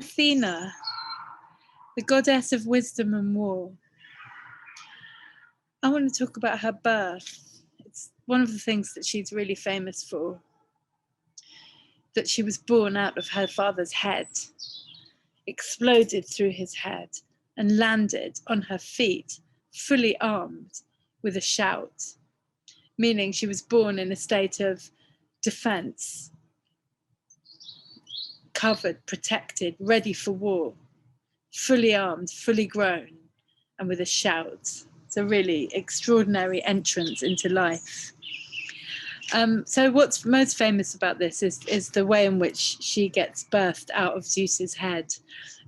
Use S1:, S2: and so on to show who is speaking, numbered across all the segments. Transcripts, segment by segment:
S1: Athena, the goddess of wisdom and war. I want to talk about her birth. It's one of the things that she's really famous for, that she was born out of her father's head, exploded through his head, and landed on her feet, fully armed, with a shout, meaning she was born in a state of defense, covered, protected, ready for war, fully armed, fully grown, and with a shout. It's a really extraordinary entrance into life. So what's most famous about this is the way in which she gets birthed out of Zeus's head.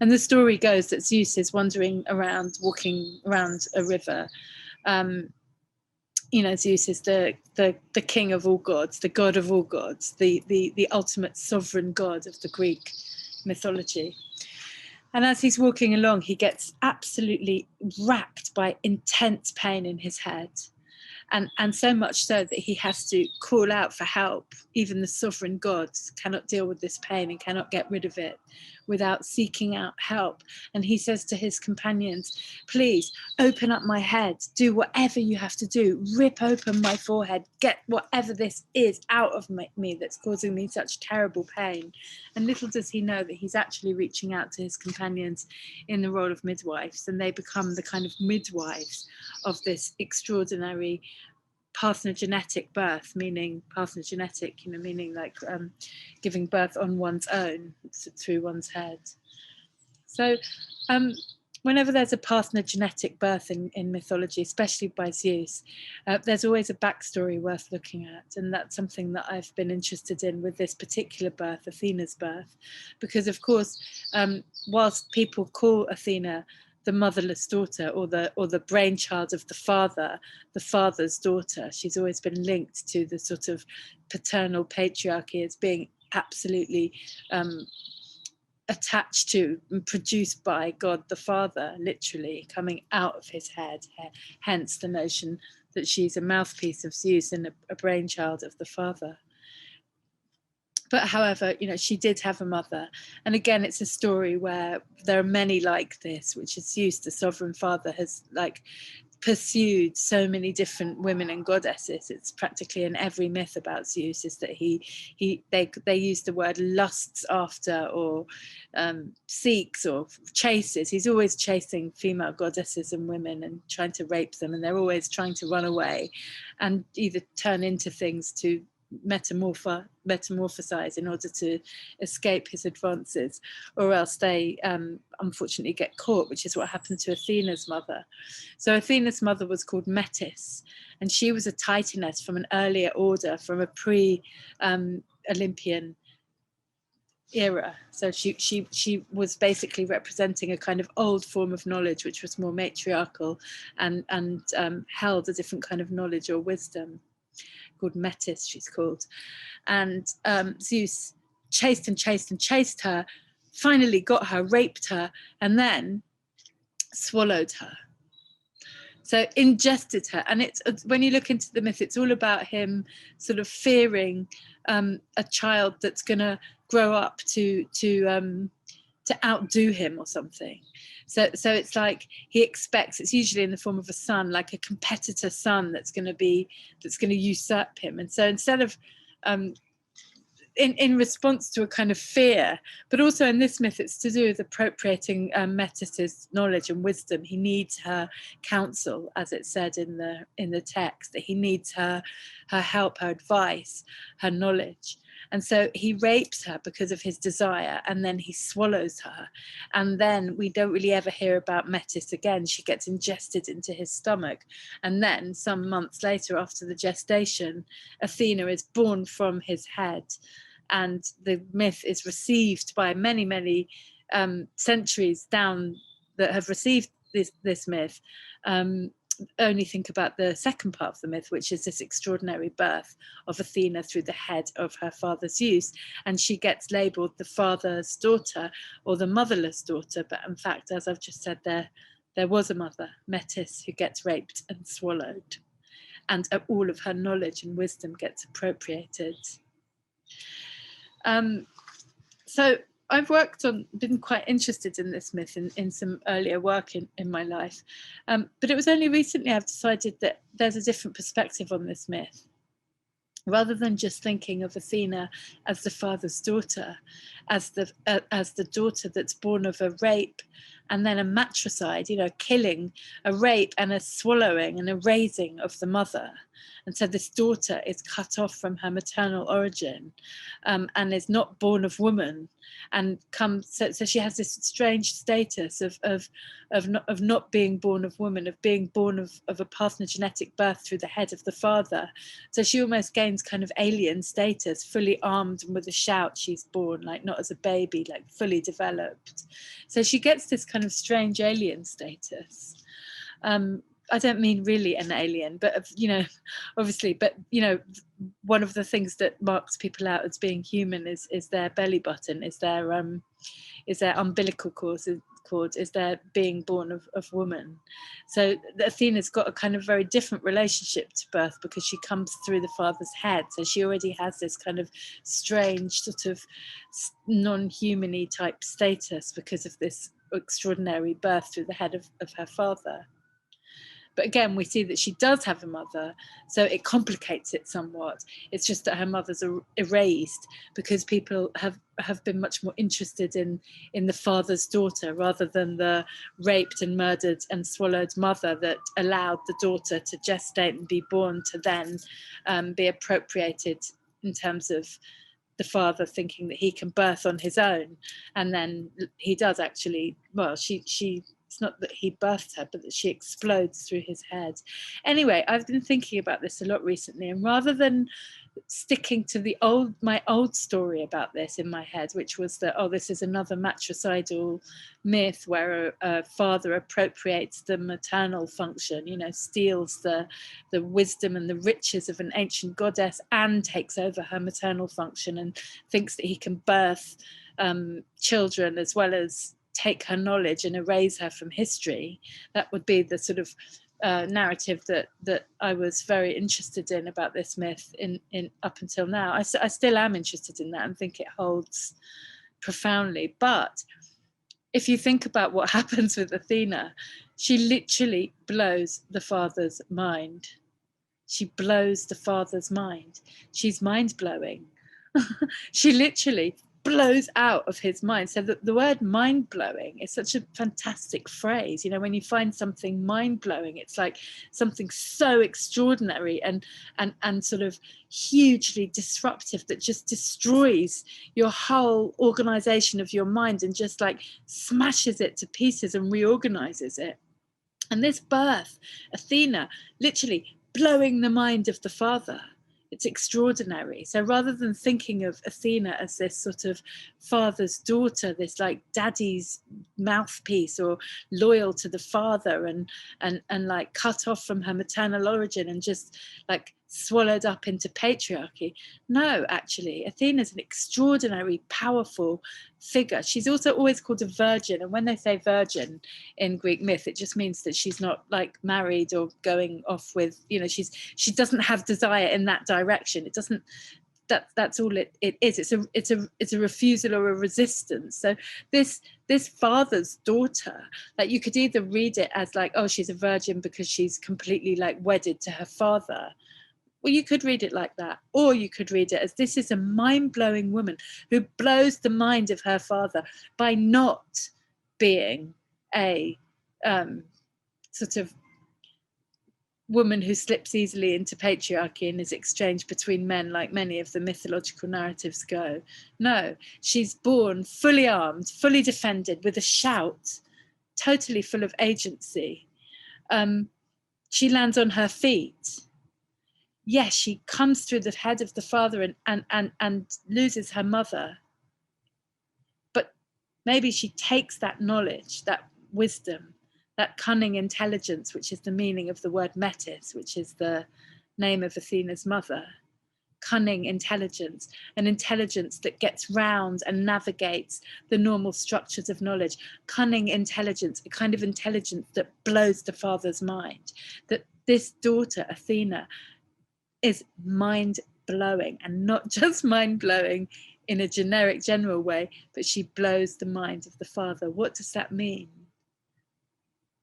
S1: And the story goes that Zeus is wandering around, walking around a river. You know, Zeus is the king of all gods, the god of all gods, the ultimate sovereign god of the Greek mythology. And as he's walking along, he gets absolutely racked by intense pain in his head. And so much so that he has to call out for help. Even the sovereign gods cannot deal with this pain and cannot get rid of it without seeking out help. And he says to his companions, please open up my head, do whatever you have to do, rip open my forehead, get whatever this is out of me that's causing me such terrible pain. And little does he know that he's actually reaching out to his companions in the role of midwives, and they become the kind of midwives of this extraordinary parthenogenetic birth, meaning parthenogenetic, you know, meaning like giving birth on one's own through one's head. So whenever there's a parthenogenetic birth in mythology, especially by Zeus, there's always a backstory worth looking at. And that's something that I've been interested in with this particular birth, Athena's birth, because of course, whilst people call Athena the motherless daughter, or the brainchild of the father's daughter, she's always been linked to the sort of paternal patriarchy as being absolutely attached to and produced by God the Father, literally coming out of his head, hence the notion that she's a mouthpiece of Zeus and a brainchild of the Father. But however, you know, she did have a mother. And again, it's a story where there are many like this, which is Zeus, the sovereign father, has like pursued so many different women and goddesses. It's practically in every myth about Zeus is that they use the word lusts after, or seeks or chases. He's always chasing female goddesses and women and trying to rape them, and they're always trying to run away and either turn into things to metamorphosize in order to escape his advances, or else they unfortunately get caught, which is what happened to Athena's mother. So Athena's mother was called Metis, and she was a titaness from an earlier order, from a pre-Olympian era. So she was basically representing a kind of old form of knowledge, which was more matriarchal and held a different kind of knowledge or wisdom, called Metis, she's called. And Zeus chased and chased and chased her, finally got her, raped her, and then swallowed her. So ingested her. And it's, when you look into the myth, it's all about him sort of fearing a child that's going to grow up to outdo him or something. So it's like he expects, it's usually in the form of a son, like a competitor son that's going to usurp him. And so instead of in response to a kind of fear, but also in this myth, it's to do with appropriating Metis's knowledge and wisdom. He needs her counsel, as it said in the text, that he needs her help, her advice, her knowledge. And so he rapes her because of his desire, and then he swallows her. And then we don't really ever hear about Metis again. She gets ingested into his stomach. And then some months later, after the gestation, Athena is born from his head. And the myth is received by many, many centuries down that have received this myth. Only think about the second part of the myth, which is this extraordinary birth of Athena through the head of her father Zeus, and she gets labelled the father's daughter or the motherless daughter. But in fact, as I've just said, there was a mother, Metis, who gets raped and swallowed, and all of her knowledge and wisdom gets appropriated. So I've been quite interested in this myth in some earlier work in my life, but it was only recently I've decided that there's a different perspective on this myth. Rather than just thinking of Athena as the father's daughter, as the daughter that's born of a rape and then a matricide, killing, a rape and a swallowing and a raising of the mother. And so this daughter is cut off from her maternal origin, and is not born of woman, and so she has this strange status of not being born of woman, of being born of a parthenogenetic birth through the head of the father. So she almost gains kind of alien status, fully armed, and with a shout she's born, like not as a baby, like fully developed. So she gets this kind of strange alien status. I don't mean really an alien, but obviously, but one of the things that marks people out as being human is their belly button, is their umbilical cord, is their being born of woman. So Athena's got a kind of very different relationship to birth because she comes through the father's head. So she already has this kind of strange sort of non-human-y type status because of this extraordinary birth through the head of her father. But again, we see that she does have a mother, so it complicates it somewhat. It's just that her mother's erased because people have been much more interested in the father's daughter rather than the raped and murdered and swallowed mother that allowed the daughter to gestate and be born to then be appropriated in terms of the father thinking that he can birth on his own. And then he does actually, well, she it's not that he birthed her, but that she explodes through his head. Anyway, I've been thinking about this a lot recently, and rather than sticking to my old story about this in my head, which was that, this is another matricidal myth where a father appropriates the maternal function, steals the wisdom and the riches of an ancient goddess and takes over her maternal function and thinks that he can birth children as well as take her knowledge and erase her from history. That would be the sort of narrative that I was very interested in about this myth in up until now. I still am interested in that and think it holds profoundly. But if you think about what happens with Athena, she literally blows the father's mind. She blows the father's mind. She's mind-blowing. She literally blows out of his mind. So the word mind-blowing is such a fantastic phrase. When you find something mind-blowing, it's like something so extraordinary and sort of hugely disruptive that just destroys your whole organization of your mind and just like smashes it to pieces and reorganizes it. And this birth, Athena, literally blowing the mind of the father. It's extraordinary. So rather than thinking of Athena as this sort of father's daughter, this like daddy's mouthpiece or loyal to the father and like cut off from her maternal origin and just like swallowed up into patriarchy. No, actually, Athena's an extraordinary, powerful figure. She's also always called a virgin. And when they say virgin in Greek myth, it just means that she's not like married or going off with, she doesn't have desire in that direction. It doesn't, that's all it is. It's a refusal or a resistance. So this father's daughter, like you could either read it as like, she's a virgin because she's completely like wedded to her father. Well, you could read it like that, or you could read it as this is a mind-blowing woman who blows the mind of her father by not being a sort of woman who slips easily into patriarchy and is exchanged between men like many of the mythological narratives go. No, she's born fully armed, fully defended, with a shout, totally full of agency. She lands on her feet. Yes, she comes through the head of the father and loses her mother. But maybe she takes that knowledge, that wisdom, that cunning intelligence, which is the meaning of the word metis, which is the name of Athena's mother. Cunning intelligence, an intelligence that gets round and navigates the normal structures of knowledge. Cunning intelligence, a kind of intelligence that blows the father's mind. That this daughter, Athena, is mind-blowing, and not just mind-blowing in a generic, general way, but she blows the mind of the Father. What does that mean?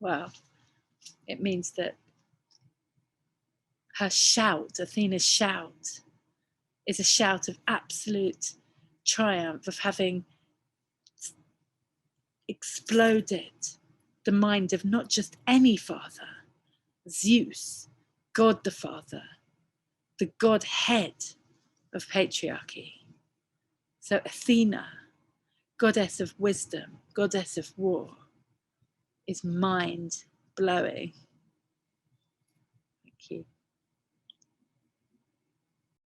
S1: Well, it means that her shout, Athena's shout, is a shout of absolute triumph, of having exploded the mind of not just any father, Zeus, God the Father, the Godhead of patriarchy. So Athena, goddess of wisdom, goddess of war, is mind-blowing.